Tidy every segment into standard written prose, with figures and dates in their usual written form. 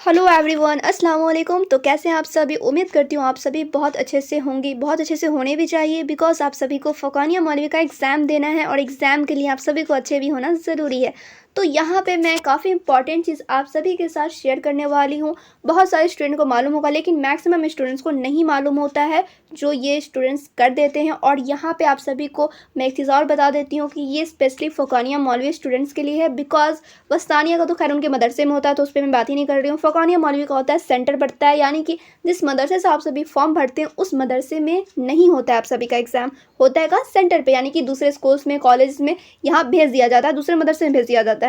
Hello everyone, अस्सलाम वालेकुम। तो कैसे हैं आप सभी? उम्मीद करती हूँ आप सभी बहुत अच्छे से होंगी, बहुत अच्छे से होने भी चाहिए बिकॉज आप सभी को फ़ौक़ानिया मौलवी का एग्ज़ाम देना है और एग्ज़ाम के लिए आप सभी को अच्छे भी होना ज़रूरी है। तो यहाँ पे मैं काफ़ी इंपॉर्टेंट चीज़ आप सभी के साथ शेयर करने वाली हूँ। बहुत सारे स्टूडेंट को मालूम होगा लेकिन मैक्सिमम स्टूडेंट्स को नहीं मालूम होता है, जो ये स्टूडेंट्स कर देते हैं। और यहाँ पे आप सभी को मैं एक चीज़ और बता देती हूँ कि ये स्पेशली फ़ौक़ानिया मौलवी स्टूडेंट्स के लिए है बिकॉज वस्तानिया का तो खैर उनके मदरसे में होता है तो उस पर मैं बात ही नहीं कर रही हूँ। फ़ौक़ानिया मौलवी का होता है सेंटर पड़ता है, यानी कि जिस मदरसे से आप सभी फॉर्म भरते हैं उस मदरसे में नहीं होता है आप सभी का एग्ज़ाम, होता है का सेंटर पे, यानी कि दूसरे स्कूल्स में, कॉलेज में यहाँ भेज दिया जाता है, दूसरे मदरसे में भेज दिया जाता है।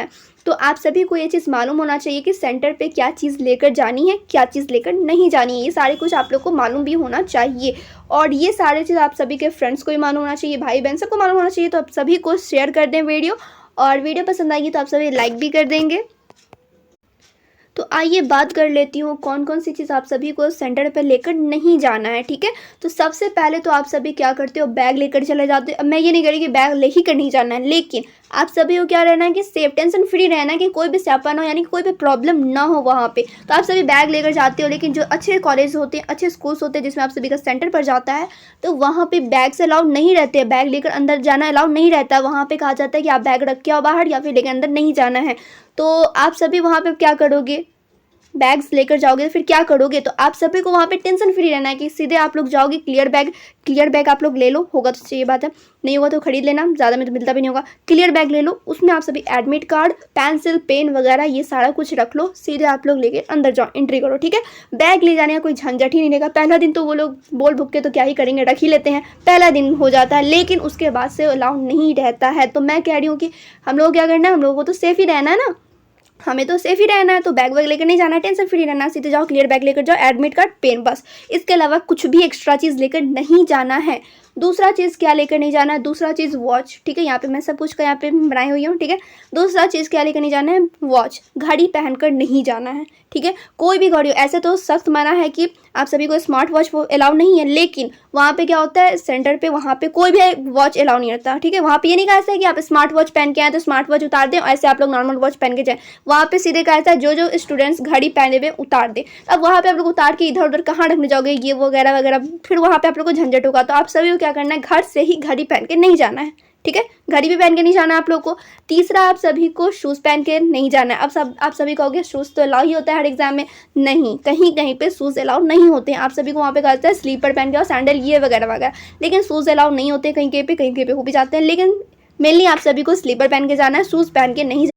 तो आप सभी को ये चीज़ मालूम होना चाहिए कि सेंटर पे क्या चीज़ लेकर जानी है, क्या चीज़ लेकर नहीं जानी है। ये सारे कुछ आप लोग को मालूम भी होना चाहिए और ये सारे चीज़ आप सभी के फ्रेंड्स को भी मालूम होना चाहिए, भाई बहन सबको मालूम होना चाहिए। तो आप सभी को शेयर कर दें वीडियो, और वीडियो पसंद आएगी तो आप सभी लाइक भी कर देंगे। तो आइए बात कर लेती हूँ कौन कौन सी चीज़ आप सभी को सेंटर पर लेकर नहीं जाना है, ठीक है। तो सबसे पहले तो आप सभी क्या करते हो, बैग लेकर चले जाते हो। अब मैं ये नहीं कह रही कि बैग ले ही कर नहीं जाना है, लेकिन आप सभी को क्या रहना है कि सेफ, टेंशन फ्री रहना है कि कोई भी स्यापा ना हो, यानी कि कोई भी प्रॉब्लम ना हो वहाँ पे। तो आप सभी बैग लेकर जाते हो, लेकिन जो अच्छे कॉलेज होते हैं, अच्छे स्कूल्स होते हैं जिसमें आप सभी का सेंटर पर जाता है, तो वहाँ पे बैग से अलाउड नहीं रहते हैं, बैग लेकर अंदर जाना अलाउड नहीं रहता है। वहाँ पे कहा जाता है कि आप बैग रख के आओ बाहर या फिर लेकर अंदर नहीं जाना है। तो आप सभी वहाँ पे क्या करोगे, बैग्स लेकर जाओगे तो फिर क्या करोगे। तो आप सभी को वहाँ पे टेंशन फ्री रहना है कि सीधे आप लोग जाओगे, क्लियर बैग आप लोग ले लो, होगा तो सही बात है, नहीं होगा तो खरीद लेना, ज़्यादा में तो मिलता भी नहीं होगा। क्लियर बैग ले लो, उसमें आप सभी एडमिट कार्ड, पेंसिल, पेन वगैरह ये सारा कुछ रख लो, सीधे आप लोग लेके अंदर जाओ, एंट्री करो, ठीक है। बैग ले जाने का कोई झंझट ही नहीं रहेगा। पहला दिन तो वो लोग बोल भुक के तो क्या ही करेंगे, रख ही लेते हैं, पहला दिन हो जाता है, लेकिन उसके बाद से अलाउड नहीं रहता है। तो मैं कह रही हूँ कि हम लोग क्या करना है, हम लोगों को तो सेफ ही रहना है ना, हमें तो सेफ ही रहना है। तो बैग वैग लेकर नहीं जाना है, टेंशन फ्री रहना है, सीधे जाओ, क्लियर बैग लेकर जाओ, एडमिट कार्ड, पेन, बस। इसके अलावा कुछ भी एक्स्ट्रा चीज़ लेकर नहीं जाना है। दूसरा चीज़ क्या लेकर नहीं जाना है, दूसरा चीज़ वॉच, ठीक है। यहाँ पे मैं सब कुछ का यहाँ पे बनाई हुई हूँ, ठीक है। दूसरा चीज़ क्या लेकर नहीं जाना है, वॉच, घड़ी पहनकर नहीं जाना है, ठीक है। कोई भी घड़ी, ऐसे तो सख्त मना है कि आप सभी को स्मार्ट वॉच वो अलाउ नहीं है, लेकिन वहाँ पे क्या होता है सेंटर पे, वहाँ पे कोई भी वॉच अलाउ नहीं रहता, ठीक है। वहाँ पे ये नहीं कहा है कि आप स्मार्ट वॉच पहन के आए तो स्मार्ट वॉच उतार दें, ऐसे आप लोग नॉर्मल वॉच पहन के जाएँ। वहाँ पे सीधे कहा है जो स्टूडेंट्स घड़ी पहने हुए उतार दे। अब वहाँ पे आप लोग उतार के इधर उधर कहाँ रखने जाओगे, ये वगैरह वगैरह, फिर वहाँ पे आप लोग को झंझट होगा। तो आप सभी को क्या करना है, घर से ही घड़ी पहन के नहीं जाना है, ठीक है। घड़ी भी पहन के नहीं जाना है आप लोग को। तीसरा, आप सभी को शूज़ पहन के नहीं जाना है। अब आप सभी कहोगे शूज़ तो अलाउ ही होता है हर एग्जाम में, नहीं, कहीं कहीं पे शूज़ अलाउ नहीं होते हैं। आप सभी को वहाँ पे कहा जाता है स्लीपर पहन के और सैंडल ये वगैरह वगैरह, लेकिन शूज़ अलाउ नहीं होते, कहीं कहीं पे हो भी जाते हैं, लेकिन मेनली आप सभी को स्लीपर पहन के जाना है, शूज़ पहन के नहीं।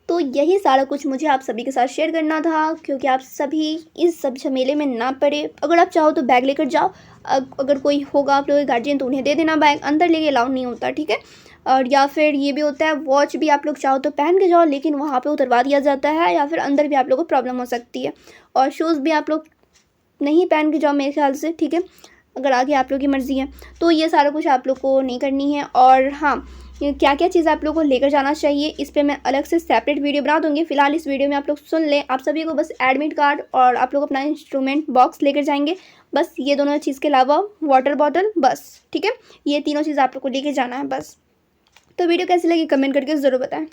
तो यही सारा कुछ मुझे आप सभी के साथ शेयर करना था, क्योंकि आप सभी इस सब झमेले में ना पड़े। अगर आप चाहो तो बैग लेकर जाओ, अगर कोई होगा आप लोग गार्जियन तो उन्हें दे देना, बैग अंदर लेके अलाउ नहीं होता, ठीक है। और या फिर ये भी होता है, वॉच भी आप लोग चाहो तो पहन के जाओ, लेकिन वहाँ पे उतरवा दिया जाता है, या फिर अंदर भी आप लोगों को प्रॉब्लम हो सकती है। और शूज़ भी आप लोग नहीं पहन के जाओ मेरे ख्याल से, ठीक है, अगर आगे आप लोग की मर्ज़ी है। तो ये सारा कुछ आप लोग को नहीं करनी है। और हाँ, क्या क्या चीज़ आप लोगों को लेकर जाना चाहिए इस पे मैं अलग से सेपरेट वीडियो बना दूँगी। फिलहाल इस वीडियो में आप लोग सुन लें, आप सभी को बस एडमिट कार्ड और आप लोग अपना इंस्ट्रूमेंट बॉक्स लेकर जाएंगे, बस ये दोनों चीज़ के अलावा वाटर बॉटल, बस, ठीक है। ये तीनों चीज़ आप लोग को लेके जाना है बस। तो वीडियो कैसी लगी कमेंट करके ज़रूर बताएं।